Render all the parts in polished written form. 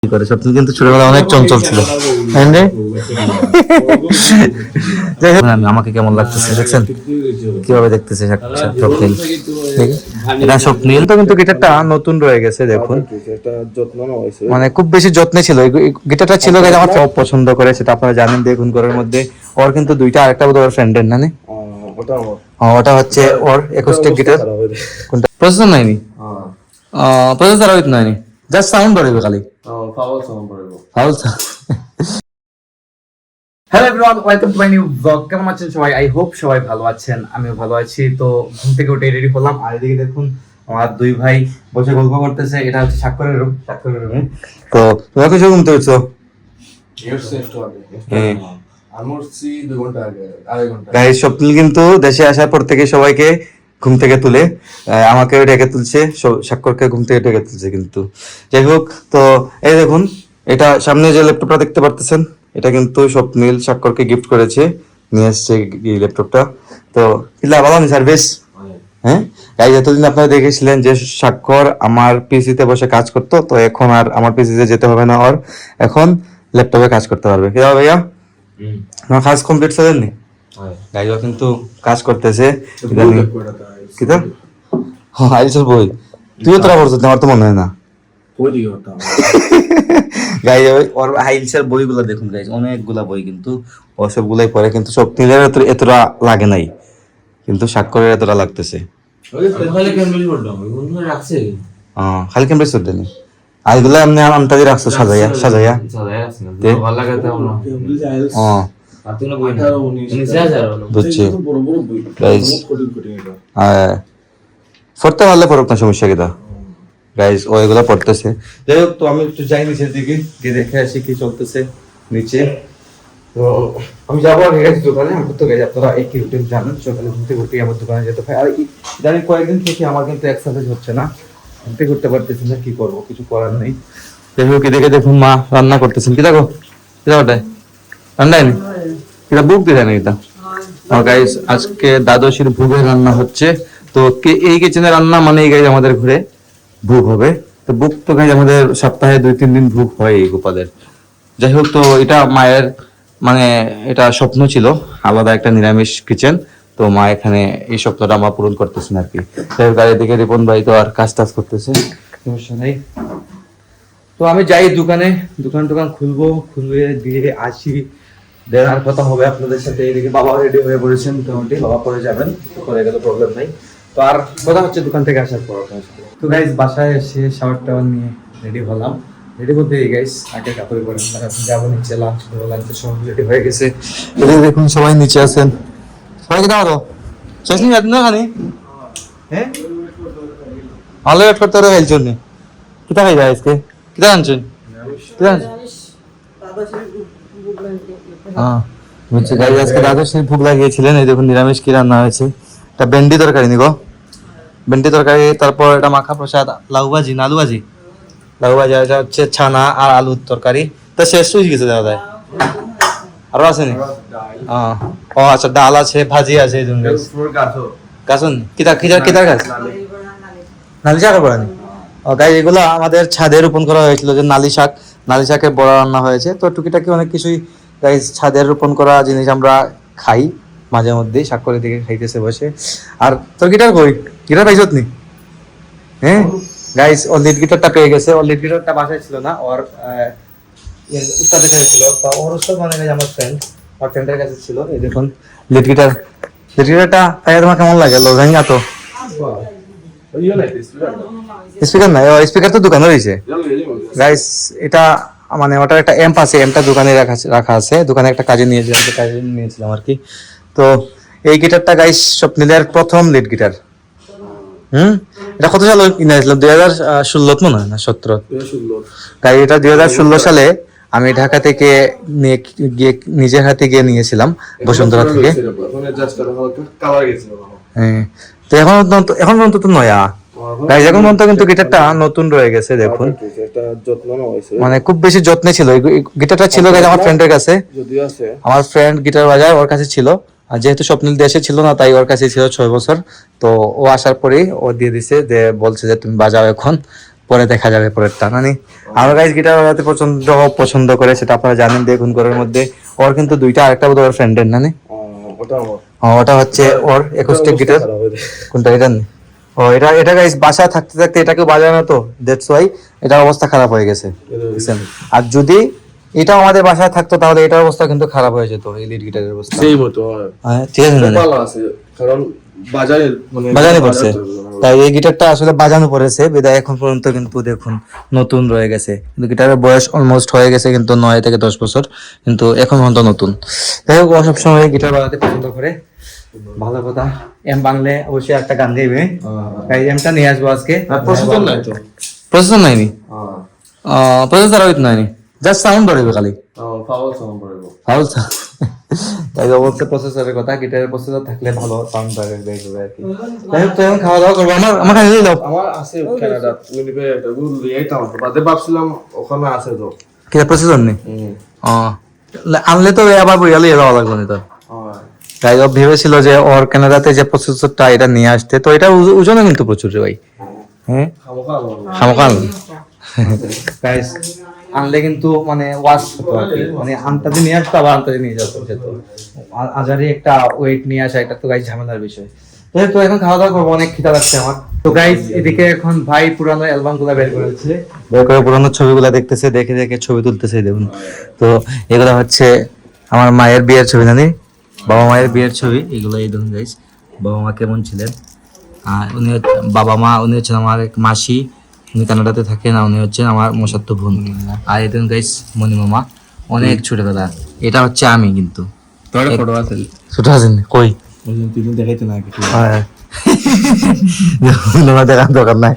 করে স্বপ্নিল কিন্তু ছোটবেলায় অনেক চঞ্চল ছিল। আমাকে কেমন লাগতেছে দেখছেন কিভাবে দেখতেছে স্বপ্নিল। এটা স্বপ্নিল তো কিন্তু গিটারটা নতুন রয়ে গেছে দেখুন, মানে খুব বেশি যত্নে ছিল। গিটারটা ছিল আমার সব পছন্দ করে, সেটা আপনারা জানেন। দেখুন ঘরের মধ্যে ওর কিন্তু দুইটা, আরেকটা বোধ ওর ফ্রেন্ডের না ওটা হচ্ছে ওর অ্যাকোস্টিক গিটার। কোনটা প্রসেসর নাইনি, প্রসেসর হইতো নাইনি, জাস্ট সাউন্ড বাড়বে খালি foul sound. Hello everyone, welcome to my new blog. কেমন আছেন সবাই? আই হোপ সবাই ভালো আছেন, আমিও ভালো আছি। তো ঘুম থেকে উঠে রেডি হলাম, আর এদিকে দেখুন আমার দুই ভাই বসে গল্প করতেছে। এটা হচ্ছে স্বাক্ষরের রুম, স্বাক্ষরের রুমে। তো তোমরা কিছু ঘুমতে হচ্ছে গাইস। স্বপ্নিল কিন্তু দেশে আসার পর থেকে সবাইকে ঘুম থেকে তুলে, আমাকে ডেকে তুলছে, স্বাক্ষরকে ঘুম থেকে ডেকে তুলছে। কিন্তু যাই হোক, তো এই দেখুন এটা সামনে যে ল্যাপটপটা দেখতে পারতেছেন, এটা কিন্তু স্বপ্নিল স্বাক্ষরকে গিফট করেছে, নিয়ে এসছে এই ল্যাপটপটা। তো কিলা ভালো নি সার্ভিস। হ্যাঁ গাইস, এতদিন আপনারা দেখেছিলেন যে স্বাক্ষর আমার পিসিতে বসে কাজ করতো, তো এখন আর আমার পিসিতে যেতে হবে না, আর এখন ল্যাপটপে কাজ করতে পারবে। কি ভাইয়া আমার কাজ কমপ্লিট করেন নি? গাইজ কিন্তু কাজ করতেছে কিতা আইসর বই। তুইও তোরা পড়ছিস, আমার তো মনে হয় না। গাইজ ওর আইলসের বইগুলো দেখুন গাইজ, অনেকগুলা বই, কিন্তু ও সবগুলাই পড়ে। কিন্তু স্বপ্নিলের এতটা লাগে নাই, কিন্তু স্বাক্ষরের এতটা লাগতেছে। খালি ক্যাম্ব্রিজ করতে নি আইগুলা এমনি আমতাজি রাখছো সাজাইয়া সাজাইয়া। বুঝছি পড়তে পারলে পড়ুক না, সমস্যা কিটা। গাইজ ও এগুলা পড়তেছে। যাই হোক, তো আমি একটু যাই নিচের দিকে, গিয়ে দেখে আসি কি চলতেছে নিচে। তো আমি যাবো আগে গেছি দোকানে। আমার তো গেছি, আপনারা একই রুটিন জানেন, সকালে ঘুম থেকে উঠে আমার দোকানে যেতে হয়। আর জানি কয়েকদিন থেকে আমার কিন্তু এক্সারসাইজ হচ্ছে না, ঘুম থেকে উঠতে পারতেছি না, কি করবো, কিছু করার নেই। যাই হোক, এদিকে দেখুন মা রান্না করতেছেন। কি দেখো কিটা ওটাই ঠান্ডায় নি, এটা বুক দিয়ে দেয় না এটা। গাইস আজকে দ্বাদশীর ভোগের রান্না হচ্ছে। তো এই কিচেনে রান্না মানে গাইস আমাদের ঘরে ভোগ হবে। তো ভোগ তো গাইস আমাদের সপ্তাহে 2-3 দিন ভোগ হয় এই গোপালের। যাই হোক, তো এটা মায়ের মানে এটা স্বপ্ন ছিল আলাদা একটা নিরামিষ কিচেন। তো মা এখানে এই স্বপ্নটা আমরা পূরণ করতেছেন আর কি। গাড়ি দিকে রিপন ভাই তো আর কাজ টাজ করতেছে, সমস্যা নেই। তো আমি যাই দোকানে, দোকান খুলবো, খুলে দিয়ে আসি, দেওয়ার কথা হবে আপনাদের সাথে। এদিকে বাবা রেডি হয়ে পড়েছেন, মোটামুটি বাবা পরে যাবেন, করে গেলে প্রবলেম নাই। তো আর কথা হচ্ছে দোকান থেকে আসার পর। তো গাইস বাসায় এসে শাওয়ার টাওয়ার নিয়ে রেডি হলাম। রেডি বলতে গাইস আগে কাপড় পরেন, যাবো নিচে লাঞ্চ করবো। লাঞ্চের সময় রেডি হয়ে গেছে। এদিকে দেখুন সবাই নিচে আছেন। সবাইকে দাও শেষ নিয়ে যাবেন না খানি। হ্যাঁ ভালো ওয়েট করতে হবে হেলথ জন্য। কোথায় খাই যায় আজকে? কোথায় আনছেন? কোথায় আনছেন? বুঝছি গাইস, আজকে দ্বাদশীর ভোগ লাগিয়েছিলেন। এই দেখুন নিরামিষ কি রান্না হয়েছে। এটা ভেন্ডি তরকারি নিগো, ভেন্ডি তরকারি। তারপর এটা মাখা প্রসাদ, লাউ ভাজি না আলু ভাজি, লাউ ভাজি। এটা হচ্ছে ছানা আর আলুর তরকারি। তা শেষ হয়ে গেছে দাদা, তাই আরো আছে নি? ও আচ্ছা, ডাল আছে, ভাজি আছে। গাছন কিতার কিতার কিতার গাছ নালি শাক পড়ানি। ও গাইস এগুলো আমাদের ছাদে রোপণ করা হয়েছিল, যে নালি শাক, নালি শাকের বড়া রান্না হয়েছে। তো টুকিটাকি অনেক কিছুই গাইস ছাদের রোপণ করা জিনিস আমরা খাই মাঝে মধ্যেই। শাক করে দিকে খাইতেছে বসে। আর তোর গিটার কই? গিটার পাইছত নি? হ্যাঁ গাইস ওর লিড গিটারটা পেয়ে গেছে। ওর লিড গিটারটা বাসায় ছিল না, ওর উস্তাদের কাছে ছিল। তো ওর উস্তাদ মানে আমার ফ্রেন্ড, ওর ফ্রেন্ডের কাছে ছিল। এই দেখুন লিড গিটার। লিড গিটারটা পাইয়া তোমার কেমন লাগে? লোজাঙ্গা তো স্পিকার নাই, স্পিকার তো দোকানে রয়েছে গাইস। এটা মানে ওটার একটা এম্প আছে, এম্পটা দোকানে রাখা আছে। দোকানে একটা কাজে নিয়েছিলাম আর কি। তো এই গিটারটা গাইস স্বপ্নিলের প্রথম লিড গিটার। এটা কত সালে কিনেছিলাম? 2016 মনে হয় না 17। গাই এটা 2016 সালে আমি ঢাকা থেকে নিজের হাতে গিয়ে নিয়েছিলাম বসুন্ধরা থেকে। হ্যাঁ, তো এখন পর্যন্ত তো নয়া গাইজ, এখন পর্যন্ত কিন্তু গিটারটা নতুন রয়ে গেছে দেখুন। মানে খুব বেশি যত্নে ছিল। গিটারটা ছিল গাইজ আমার ফ্রেন্ডের কাছে, আমার ফ্রেন্ড গিটার বাজায়, ওর কাছে ছিল। আর যেহেতু স্বপ্নিল দেশে ছিল না, তাই ওর কাছে ছিল 6 বছর। তো ও আসার পরেই ও দিয়ে দিছে, যে বলছে যে তুমি বাজাও এখন। পরে দেখা যাবে পরেরটা মানে আমার গাইস গিটার বাজাতে পছন্দ করে সেটা আপনারা জানেন। দেখুন ঘরের মধ্যে ওর কিন্তু দুইটা, আরেকটা বোধ ওর ফ্রেন্ডের না ওটা হচ্ছে ওর অ্যাকোস্টিক গিটার। কোনটা এটা নেই ও এটা এটা গাইস বাসায় থাকতে থাকতে এটাকে বাজায় না তো দ্যাটস ওয়াই এটার অবস্থা খারাপ হয়ে গেছে বুঝছেন। আর যদি এটা আমাদের বাসায় থাকতো তাহলে এটার অবস্থা কিন্তু খারাপ হয়ে যেত, এই লিড গিটারের অবস্থা সেই মতো হ্যাঁ ঠিক আছে ভালো আছে কারণ বাজানো পড়ছে। তাই এই গিটারটা আসলে বাজানো পড়েছে বিদায় এখন পর্যন্ত কিন্তু দেখুন নতুন রয়ে গেছে, কিন্তু গিটারের বয়স অলমোস্ট হয়ে গেছে কিন্তু 9 থেকে 10 বছর, কিন্তু এখন পর্যন্ত নতুন। যাই হোক ও সবসময় গিটার বাজাতে পছন্দ করে, ভালো কথা। এম বাংলে অবশ্যই একটা গান গাইবে, তাই এমটা নিয়ে আসবো আজকে। প্রসেসর নাই তো, প্রসেসর নাইনি, প্রসেসর উইথ নাইনি, জাস্ট সাউন্ড ধরবে খালি ফাউল সাউন্ড পড়বে ফাউল। তাই অবশ্যই প্রসেসরের কথা, গিটারের প্রসেসর থাকলে ভালো সাউন্ড ধরবে আর কি। যাই হোক তো এখন খাওয়া দাওয়া করবো। আমার কাছে দাও, আমার আছে কানাডা উইনিপেগ একটা গুড এইটা তো বাদে ভাবছিলাম ওখানে আছে তো কি প্রসেসর নেই আনলে তো আবার বইয়ালে যাওয়া লাগবে না তো। তাই ও ভেবেছিল যে ওর কানাডাতে যে প্রসেসরটা এটা নিয়ে আসতে, তো এটা ওজনও কিন্তু প্রচুর রে ভাই। হ্যাঁ খামোখাল গাইস আনলে কিন্তু মানে ওয়াশ হতো আর কি, মানে আনতাতে নিয়ে আসতো আবার আনতাতে নিয়ে যেত, আজারি একটা ওয়েট নিয়ে আসা এটা তো গাইস ঝামেলার বিষয়। তো এখন খাওয়া দাওয়া করবো, অনেক খিদা লাগছে আমার। তো গাইস এদিকে এখন ভাই পুরানো অ্যালবাম গুলা বের করেছে, বের করে পুরানো ছবিগুলা দেখতেছে, দেখে দেখে ছবি তুলতেছে দেখুন। তো এগুলা হচ্ছে আমার মায়ের বিয়ের ছবি, জানি বাবা মায়ের বিয়ের ছবি এগুলো। এই দেখুন গাইস বাবা মা কেমন ছিলেন, আর উনি বাবা মা উনি হচ্ছেন আমার এক মাসি, উনি কানাডাতে থাকেন, আর উনি হচ্ছেন আমার মশাতো বোন। আর এই দেখুন গাইস মনি মামা অনেক ছোটবেলা, এটা হচ্ছে আমি কিন্তু ছোট আছে ছোট আছেন কই দেখাইতে না দেখার দরকার নাই।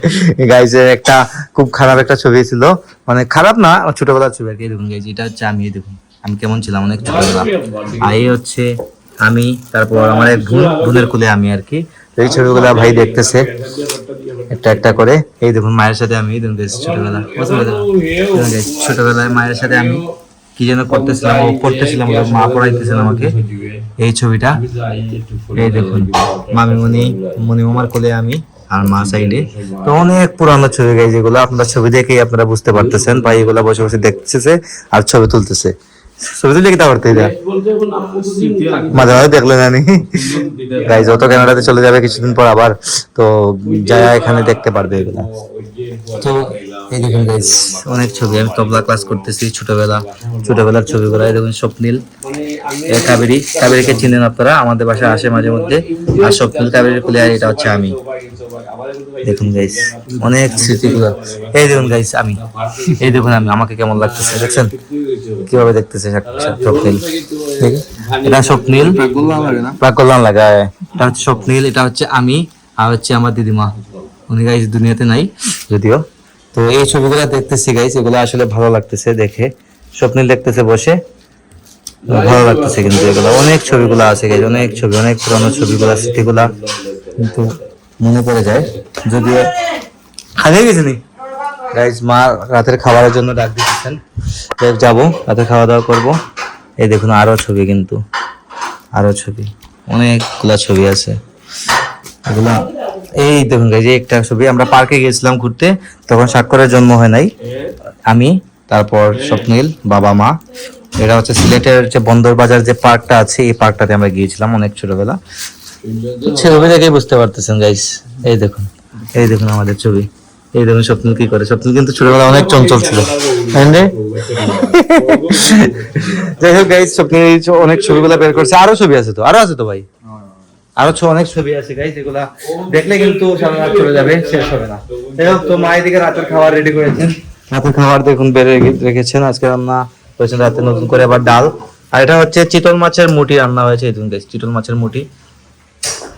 গাইসের একটা খুব খারাপ একটা ছবি ছিল, মানে খারাপ না ছোটবেলার ছবি আর কি। দেখুন গাইস এটা হচ্ছে আমি, দেখুন আমি কেমন ছিলাম অনেক ছোটবেলা। আর এই হচ্ছে আমি, তারপর আমার এক বোনের কোলে আমি আর কি। এই ছবিগুলা ভাই দেখতেছে একটা একটা করে। এই দেখুন মায়ের সাথে আমি, দেখুন ছোটবেলা ছোটবেলায় মায়ের সাথে আমি কি যেন করতেছিলাম, ও পড়তেছিলাম, মা পড়াইতেছেন আমাকে। এই ছবিটা এই দেখুন মনি মামার কোলে আমি আর মা সাইডে। তো অনেক পুরানো ছবি গাই যেগুলো আপনারা ছবি দেখেই আপনারা বুঝতে পারতেছেন ভাই এগুলা বসে বসে দেখতেছে আর ছবি তুলতেছে। ছবি তুলে কিতা করতে মাঝে মাঝে দেখলেন না গাইজ, অত কানাডাতে চলে যাবে কিছুদিন পর আবার, তো যারা এখানে দেখতে পারবে এগুলা। তো এই দেখুন গাইজ অনেক ছবি, আমি তবলা ক্লাস করতেছি ছোটবেলার ছবিগুলো। এই দেখুন স্বপ্নীল কাবেরীকে চিনেন আপনারা, আমাদের বাসায় আসে মাঝে মধ্যে। আর স্বপ্নীল কাবেরীর কোলে, আর এটা হচ্ছে আমি। দেখুন গাইস অনেক স্মৃতিগুলো। এই দেখুন গাইস আমি, এই দেখুন আমি, আমাকে কেমন লাগতেছে দেখছেন কিভাবে দেখতেছে স্বপ্নীল। এটা স্বপ্নীল প্রাকল্যাণ লাগায়, এটা হচ্ছে স্বপ্নীল, এটা হচ্ছে আমি, আর হচ্ছে আমার দিদিমা, উনি গাইস দুনিয়াতে নাই যদিও। তো এই ছবিগুলো দেখতেছি গাইস, এগুলো আসলে ভালো লাগতেছে দেখে। স্বপ্নীল দেখতেছে বসে, ভালো লাগতেছে কিন্তু এগুলো অনেক ছবিগুলো আছে গাইস, অনেক ছবি, অনেক পুরানো ছবিগুলা স্মৃতিগুলা কিন্তু মনে পড়ে যায়। যদিও খাইয়ে গেছে নি গাইস, মা রাতের খাবারের জন্য ডাক দিচ্ছেন, যাবো রাতে খাওয়া দাওয়া করবো। এই দেখুন আরো ছবি, কিন্তু আরো ছবি, অনেকগুলা ছবি আছে এগুলা। এই দেখুন গাইস একটা ছবি, আমরা পার্কে গেছিলাম ঘুরতে, তখন স্বাক্ষরের জন্ম হয় নাই, আমি তারপর স্বপ্নীল বাবা মা। এটা হচ্ছে সিলেটের যে বন্দর বাজার যে পার্কটা আছে, এই পার্কটাতে আমরা গিয়েছিলাম অনেক ছোটবেলা। ছবি দেখেই বুঝতে পারতেছেন গাইস। এই দেখুন আমাদের ছবি, এই দেখুন স্বপ্নীল কি করে। স্বপ্নীল কিন্তু ছোটবেলা অনেক চঞ্চল ছিল। যাই হোক গাইস স্বপ্নীল অনেক ছবিগুলো বের করছে, আরো ছবি আছে তো, আরো আছে তো ভাই, আরো অনেক ছবি আছে গাইস, এগুলা দেখলে কিন্তু সারা রাত চলে যাবে, শেষ হবে না। যাই হোক তো মা এদিকে রাতের খাবার রেডি করেছেন, রাতের খাবার দেখুন বেড়ে রেখেছেন। আজকে রান্না করেছেন রাতে নতুন করে আবার ডাল, আর এটা হচ্ছে চিতল মাছের মুটি রান্না হয়েছে। এই দেখুন গাইস চিতল মাছের মুটি,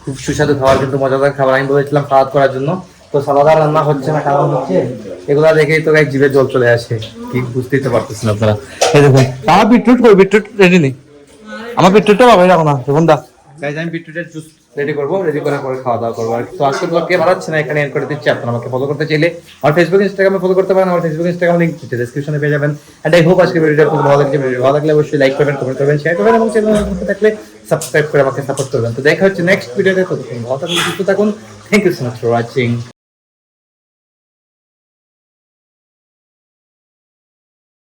খুব সুস্বাদু খাবার, কিন্তু মজাদার খাবার। আমি বলেছিলাম খাওয়া করার জন্য, তো সালাদা রান্না হচ্ছে না, কারণ হচ্ছে এগুলা দেখেই তো গাইস জিভে জল চলে আসে, কি বুঝতেই তো পারতেছেন আপনারা। এই দেখুন আমার বিটরুট কই, বিটরুট রেডি নেই, আমার বিটরুটটা বাবা রাখো না দেখুন দা গাইস, আমি বিটরুটের জুস রেডি করবো, রেডি করে পরে খাওয়া দাওয়া করবো। তো আজকে ব্লগকে বাড়াচ্ছে না, এখানে এন্ড করে দিচ্ছি। আপনারা আমাকে ফলো করতে চাইলে আমার ফেসবুক ইনস্টাগ্রামে ফলো করতে পারেন, আমার ফেসবুক ইনস্টাগ্রাম লিংক ডেসক্রিপশনে পেয়ে যাবেন। এন্ড আই হোপ আজকে ভিডিওটা খুব ভালো লাগছে। ভিডিও ভালো লাগলে অবশ্যই লাইক করবেন, কমেন্ট করবেন, শেয়ার করবেন, এবং চ্যানেলে নতুন থাকলে সাবস্ক্রাইব করে আমাকে সাপোর্ট করবেন। তো দেখা হচ্ছে নেক্সট ভিডিওতে, ততক্ষণ ভালো থাকুন, সুস্থ থাকুন। Thank you so much for watching.